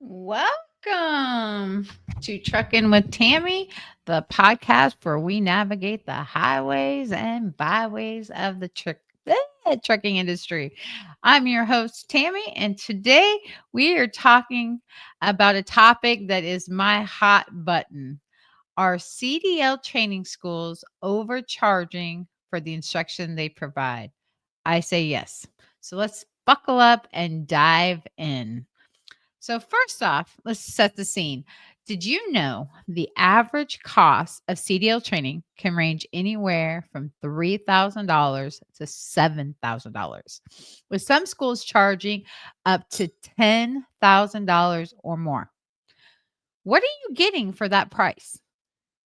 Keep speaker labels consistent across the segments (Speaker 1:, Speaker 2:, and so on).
Speaker 1: Welcome to Trucking with Tammy, the podcast where we navigate the highways and byways of the trucking industry. I'm your host, Tammy, and today we are talking about a topic that is my hot button. Are CDL training schools overcharging for the instruction they provide? I say yes. So let's buckle up and dive in. So, first off, let's set the scene. Did you know the average cost of CDL training can range anywhere from $3,000 to $7,000, with some schools charging up to $10,000 or more? What are you getting for that price?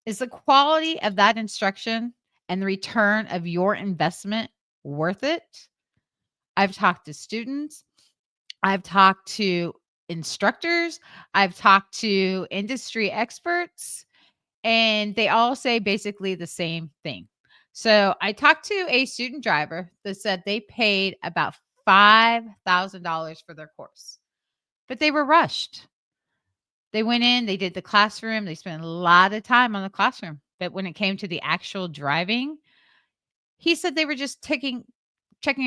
Speaker 1: Is the quality of that instruction and the return of your investment worth it? I've talked to students, I've talked to instructors, I've talked to industry experts, and they all say basically the same thing. So I talked to a student driver that said they paid about $5,000 for their course, but they were rushed. They went in, they did the classroom, they spent a lot of time on the classroom. But when it came to the actual driving, he said they were just checking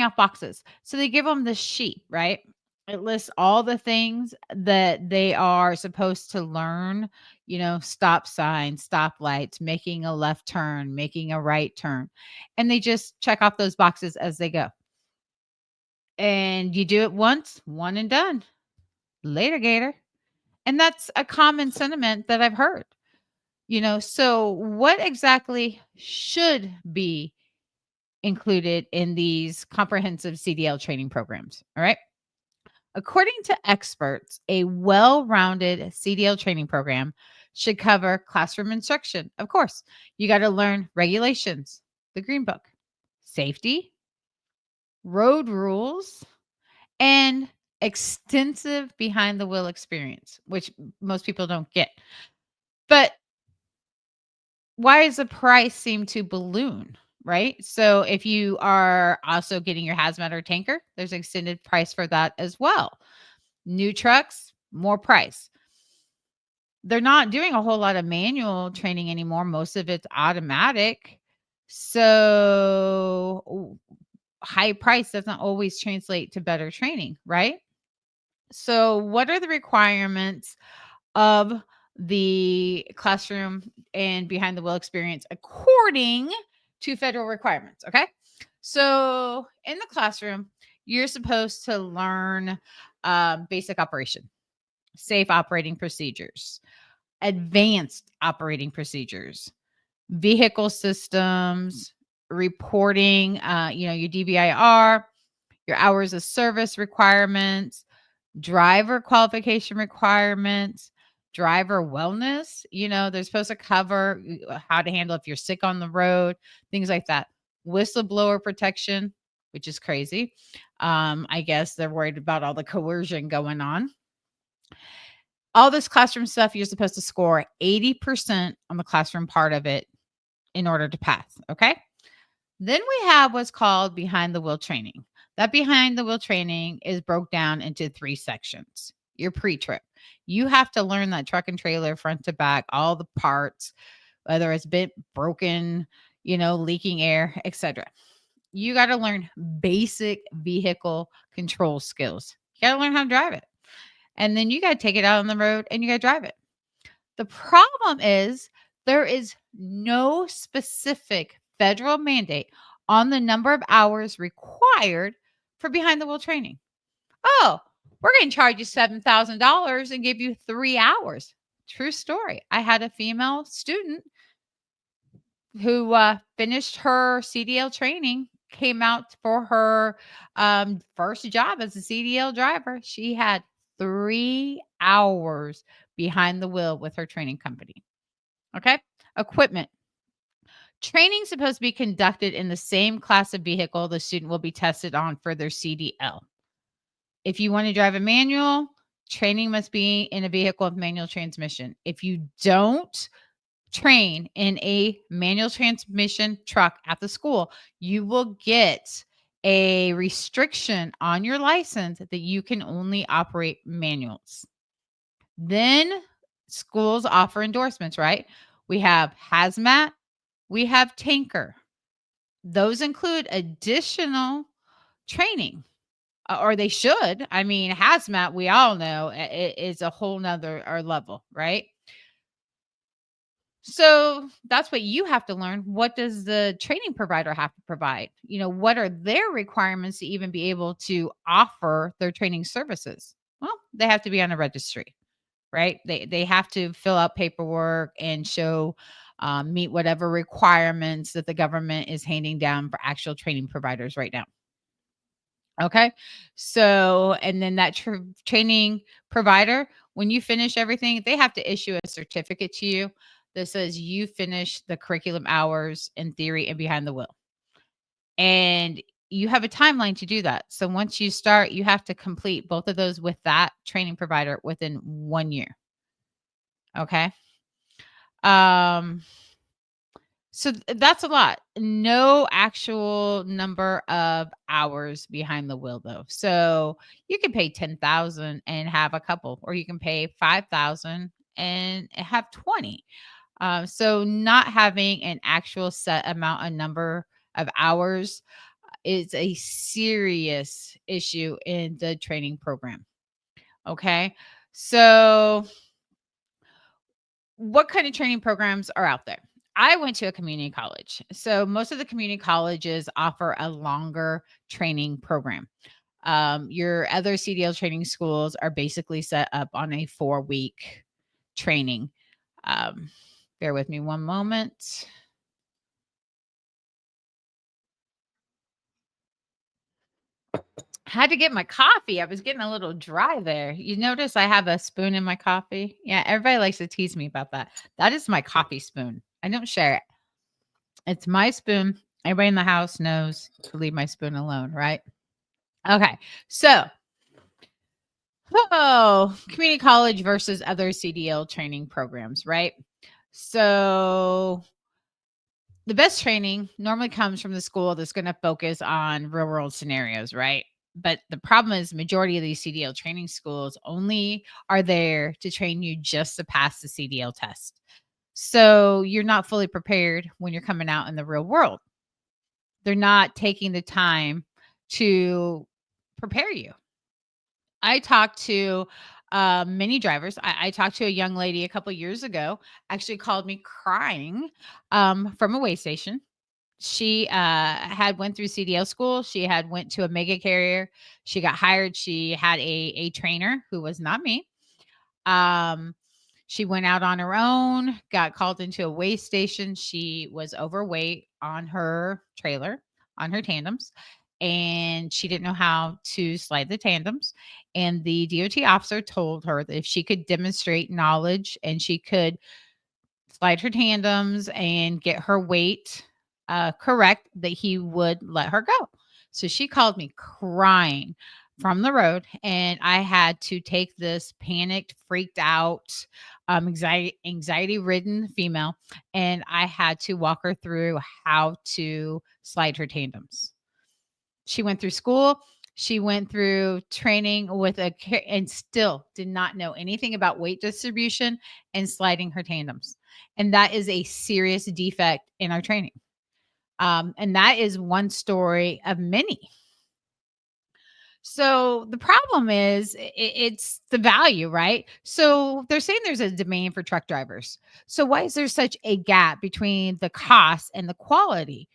Speaker 1: off boxes. So they give them the sheet, right? It lists all the things that they are supposed to learn, stop signs, stop lights, making a left turn, making a right turn. And they just check off those boxes as they go. And you do it once, one and done. Later, Gator. And that's a common sentiment that I've heard. So what exactly should be included in these comprehensive CDL training programs? All right. According to experts, a well rounded CDL training program should cover classroom instruction. Of course, you got to learn regulations, the Green Book, safety, road rules, and extensive behind the wheel experience, which most people don't get. But why does the price seem to balloon? Right. So if you are also getting your hazmat or tanker, there's an extended price for that as well. New trucks, more price. They're not doing a whole lot of manual training anymore. Most of it's automatic. So high price doesn't always translate to better training, right? So what are the requirements of the classroom and behind the wheel experience according to federal requirements? Okay. So in the classroom, you're supposed to learn basic operation, safe operating procedures, advanced operating procedures, vehicle systems, reporting, your DVIR, your hours of service requirements, driver qualification requirements, driver wellness. They're supposed to cover how to handle if you're sick on the road, things like that. Whistleblower protection, which is crazy. I guess they're worried about all the coercion going on. All this classroom stuff, you're supposed to score 80% on the classroom part of it in order to pass. Okay. Then we have what's called behind the wheel training. That behind the wheel training is broke down into three sections. Your pre trip. You have to learn that truck and trailer front to back, all the parts, whether it's bent, broken, leaking air, etc. You got to learn basic vehicle control skills. You got to learn how to drive it. And then you got to take it out on the road and you got to drive it. The problem is there is no specific federal mandate on the number of hours required for behind the wheel training. Oh, we're going to charge you $7,000 and give you 3 hours. True story. I had a female student who finished her CDL training, came out for her first job as a CDL driver. She had 3 hours behind the wheel with her training company. Okay. Equipment. Training supposed to be conducted in the same class of vehicle the student will be tested on for their CDL. If you want to drive a manual, training must be in a vehicle with manual transmission. If you don't train in a manual transmission truck at the school, you will get a restriction on your license that you can only operate manuals. Then schools offer endorsements, right? We have hazmat, we have tanker. Those include additional training, or they should. I mean, hazmat, we all know, is a whole nother or level, right? So that's what you have to learn. What does the training provider have to provide? What are their requirements to even be able to offer their training services? Well, they have to be on a registry, right? They have to fill out paperwork and show meet whatever requirements that the government is handing down for actual training providers right now. Okay. So, and then that training provider, when you finish everything, they have to issue a certificate to you that says you finished the curriculum hours in theory and behind the wheel. And you have a timeline to do that. So once you start, you have to complete both of those with that training provider within 1 year. Okay. Um, that's a lot. No actual number of hours behind the wheel though. So you can pay 10,000 and have a couple, or you can pay 5,000 and have 20. So not having an actual set amount of number of hours is a serious issue in the training program. Okay. So what kind of training programs are out there? I went to a community college. So most of the community colleges offer a longer training program. Your other CDL training schools are basically set up on a 4-week training. Um, Bear with me one moment. Had to get my coffee. I was getting a little dry there. You notice I have a spoon in my coffee? Yeah, everybody likes to tease me about that. That is my coffee spoon. I don't share it. It's my spoon. Everybody in the house knows to leave my spoon alone, right? Okay. So, community college versus other CDL training programs, right? So, the best training normally comes from the school that's going to focus on real world scenarios, right? But the problem is majority of these CDL training schools only are there to train you just to pass the CDL test. So, you're not fully prepared when you're coming out in the real world. They're not taking the time to prepare you. I talked to many drivers. I talked to a young lady a couple years ago, actually called me crying from a way station. She had went through CDL school. She had went to a mega carrier. She got hired. She had a trainer who was not me. Um, she went out on her own, got called into a weigh station. She was overweight on her trailer, on her tandems, and she didn't know how to slide the tandems. And the DOT officer told her that if she could demonstrate knowledge and she could slide her tandems and get her weight correct, that he would let her go. So she called me crying from the road, and I had to take this panicked, freaked out, anxiety ridden female, and I had to walk her through how to slide her tandems. She went through school. She went through training with and still did not know anything about weight distribution and sliding her tandems. And that is a serious defect in our training. And that is one story of many. So the problem is it's the value, right? So they're saying there's a demand for truck drivers. So why is there such a gap between the cost and the quality?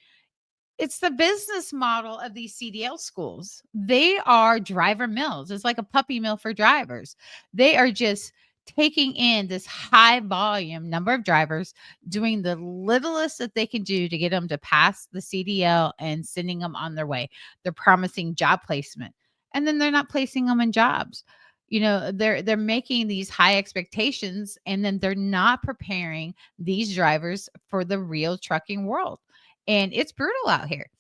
Speaker 1: It's the business model of these CDL schools. They are driver mills. It's like a puppy mill for drivers. They are just taking in this high volume number of drivers, doing the littlest that they can do to get them to pass the CDL and sending them on their way. They're promising job placement, and then they're not placing them in jobs. They're making these high expectations, and then they're not preparing these drivers for the real trucking world, and it's brutal out here.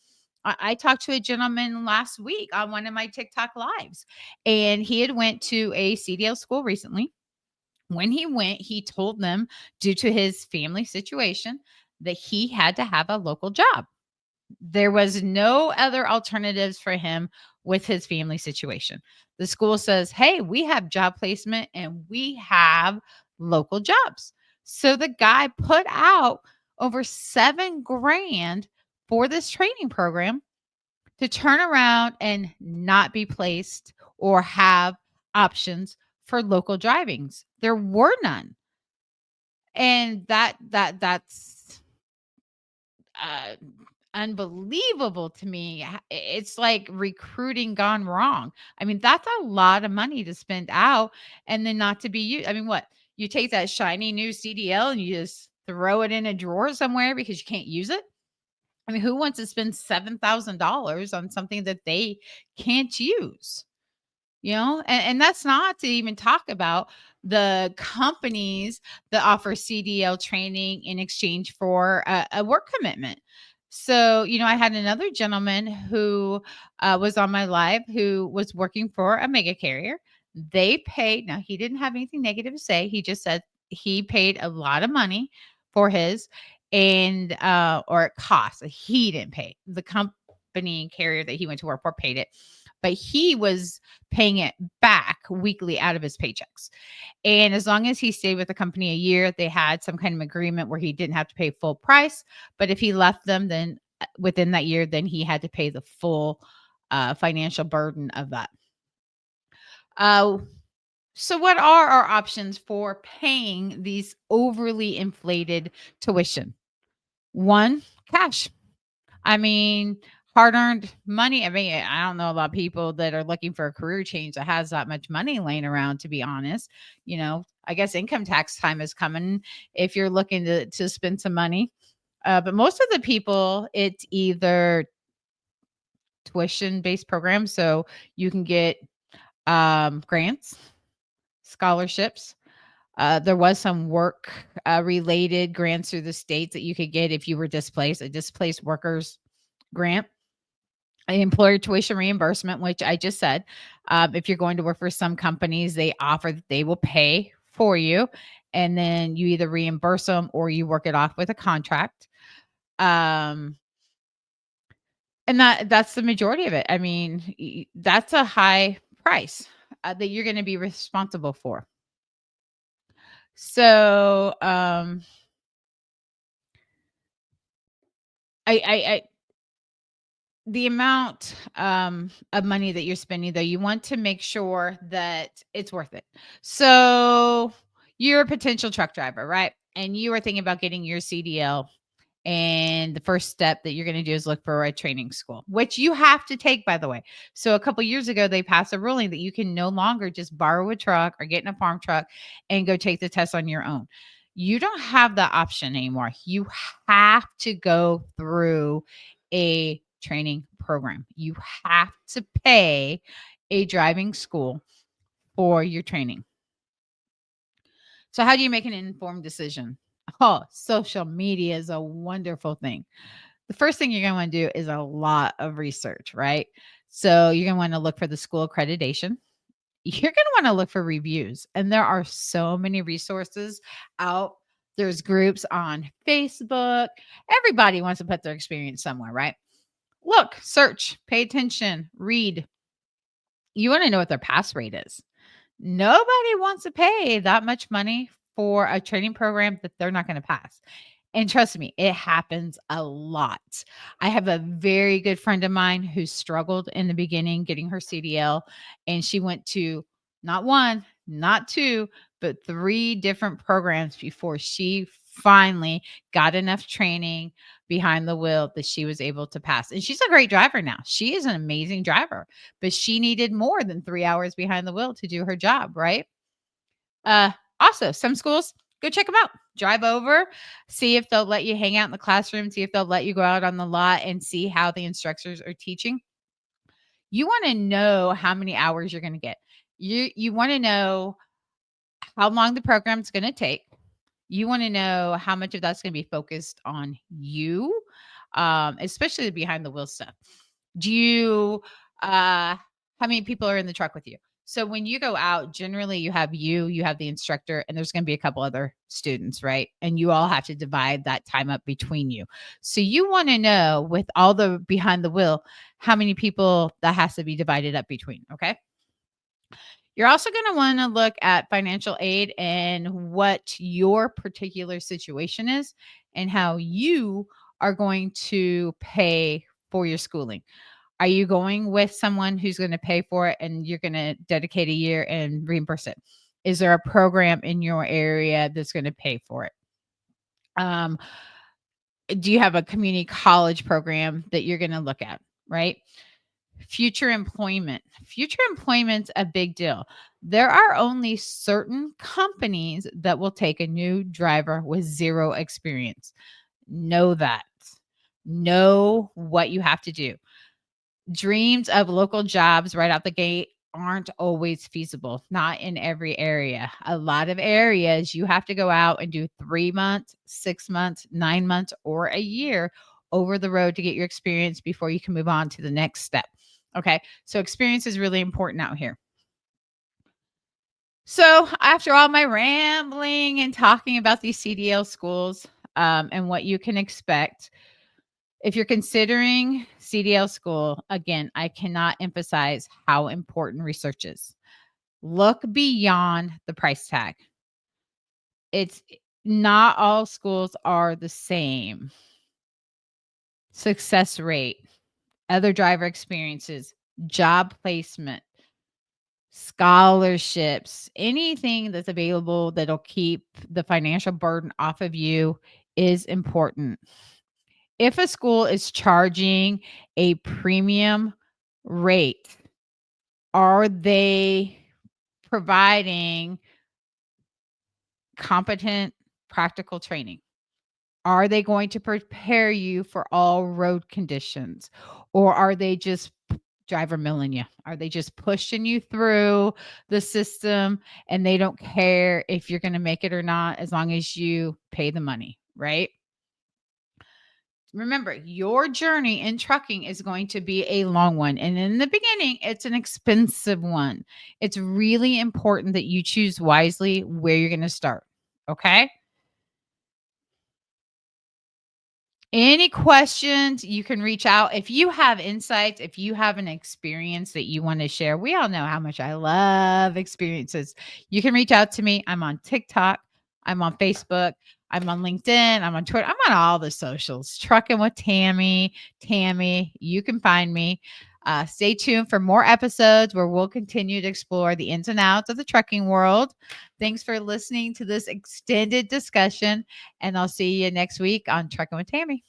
Speaker 1: I talked to a gentleman last week on one of my TikTok lives, and he had went to a CDL school recently. When he went, he told them, due to his family situation, that he had to have a local job. There was no other alternatives for him with his family situation. The school says, "Hey, we have job placement and we have local jobs." So the guy put out over 7 grand for this training program to turn around and not be placed or have options for local drivings. There were none. And that's uh, unbelievable to me. It's like recruiting gone wrong. I mean, that's a lot of money to spend out and then not to be used. I mean, what? You take that shiny new CDL and you just throw it in a drawer somewhere because you can't use it? I mean, who wants to spend $7,000 on something that they can't use? And that's not to even talk about the companies that offer CDL training in exchange for a work commitment. So, I had another gentleman who was on my live who was working for a mega carrier. They paid, now he didn't have anything negative to say. He just said he paid a lot of money for his and or it cost. He didn't pay. The company carrier that he went to work for paid it, but he was paying it back weekly out of his paychecks. And as long as he stayed with the company a year, they had some kind of agreement where he didn't have to pay full price. But if he left them, then within that year, then he had to pay the full financial burden of that. Uh, so, what are our options for paying these overly inflated tuition? One, cash. I mean, hard-earned money. I mean, I don't know a lot of people that are looking for a career change that has that much money laying around, to be honest. I guess income tax time is coming if you're looking to spend some money. But most of the people, it's either tuition-based programs, so you can get grants, scholarships. There was some work related grants through the states that you could get if you were displaced, a displaced workers grant, employer tuition reimbursement, which I just said. If you're going to work for some companies, they offer that they will pay for you, and then you either reimburse them or you work it off with a contract. Um, and that's the majority of it. I mean, that's a high price that you're going to be responsible for. So, I the amount of money that you're spending, though, you want to make sure that it's worth it. So you're a potential truck driver, right? And you are thinking about getting your CDL. And the first step that you're going to do is look for a training school, which you have to take, by the way. So a couple years ago, they passed a ruling that you can no longer just borrow a truck or get in a farm truck and go take the test on your own. You don't have that option anymore. You have to go through a training program. You have to pay a driving school for your training. So, how do you make an informed decision? Oh, social media is a wonderful thing. The first thing you're going to want to do is a lot of research, right? So, you're going to want to look for the school accreditation. You're going to want to look for reviews. And there are so many resources out. There's groups on Facebook. Everybody wants to put their experience somewhere, right? Look, search, pay attention, read. You want to know what their pass rate is. Nobody wants to pay that much money for a training program that they're not going to pass. And trust me, it happens a lot. I have a very good friend of mine who struggled in the beginning getting her CDL, and she went to not one, not two, but three different programs before she finally got enough training behind the wheel that she was able to pass. And she's a great driver now. She is an amazing driver, but she needed more than 3 hours behind the wheel to do her job, right? Uh, Also, some schools, go check them out. Drive over, see if they'll let you hang out in the classroom, see if they'll let you go out on the lot and see how the instructors are teaching. You want to know how many hours you're going to get. You want to know how long the program's going to take. You want to know how much of that's going to be focused on you, especially the behind the wheel stuff. Do you, how many people are in the truck with you? So when you go out, generally you have the instructor, and there's going to be a couple other students, right? And you all have to divide that time up between you. So you want to know, with all the behind the wheel, how many people that has to be divided up between, okay? You're also going to want to look at financial aid and what your particular situation is and how you are going to pay for your schooling. Are you going with someone who's going to pay for it and you're going to dedicate a year and reimburse it? Is there a program in your area that's going to pay for it? Um, do you have a community college program that you're going to look at, right? Future employment. Future employment's a big deal. There are only certain companies that will take a new driver with zero experience. Know that. Know what you have to do. Dreams of local jobs right out the gate aren't always feasible, not in every area. A lot of areas you have to go out and do 3 months, 6 months, 9 months, or a year over the road to get your experience before you can move on to the next step. Okay. So experience is really important out here. So after all my rambling and talking about these CDL schools and what you can expect, if you're considering CDL school, again, I cannot emphasize how important research is. Look beyond the price tag. It's not all schools are the same. Success rate, other driver experiences, job placement, scholarships, anything that's available that'll keep the financial burden off of you is important. If a school is charging a premium rate, are they providing competent practical training? Are they going to prepare you for all road conditions? Or are they just driver milling you? Are they just pushing you through the system and they don't care if you're going to make it or not as long as you pay the money, right? Remember, your journey in trucking is going to be a long one. And in the beginning, it's an expensive one. It's really important that you choose wisely where you're going to start. Okay. Any questions, you can reach out. If you have insights, if you have an experience that you want to share, we all know how much I love experiences. You can reach out to me. I'm on TikTok, I'm on Facebook, I'm on LinkedIn, I'm on Twitter, I'm on all the socials. Trucking with Tammy, Tammy, you can find me. Stay tuned for more episodes where we'll continue to explore the ins and outs of the trucking world. Thanks for listening to this extended discussion, and I'll see you next week on Trucking with Tammy.